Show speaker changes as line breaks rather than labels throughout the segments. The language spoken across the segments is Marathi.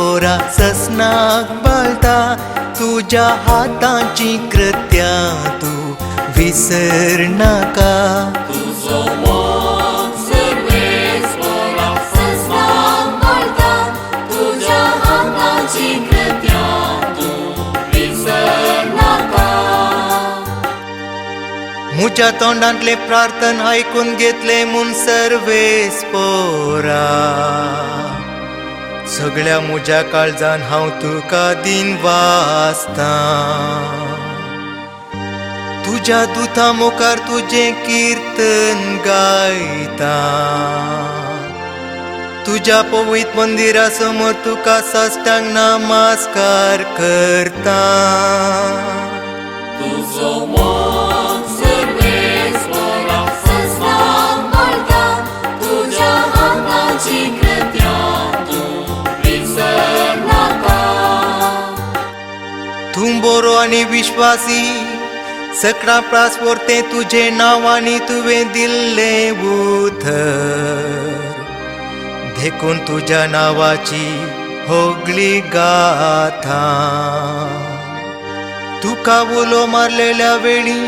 सर्वेस्परा ससनाक बाळता तुझ्या हातांची कृत्या तू विसर नाका
तुझो मोग सर्वेस्परा ससनाक बाळता तुझ्या हातांची कृत्या तू विसर नाका
मुझ्या तोंडांतले प्रार्थन ऐकून घेतले म्हूण सर्वेस्परा सगळ्या मुझ्या काळजान हांव तुका दिन वाचता तुझ्या दुता मुखार तुझे कीर्तन गायता तुझ्या पवित्र मंदिरा समोर तुका साष्टांग नमस्कार करता
तुझो मोग सर्वेस्परा ससनाक बाळता तुझ्या हातांची कृत्या तू विसर नाका
तूं बरो आनी विश्वासी सकळा प्रासवरते तुझे नांवांनी तुवें दिल्ले उतर देखून तुझ्या नांवाची होगली गाथा तुका उलो मारलेल्या वेळी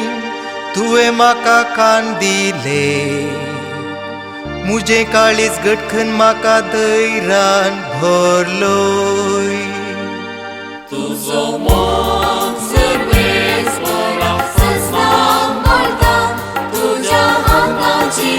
तुवें म्हाका कान दिले मुझे काळीज गटखन म्हाका धैर्यान भरलोय
तुझो मोग सर्वेस्परा ससनाक बाळता तुझ्या हातांची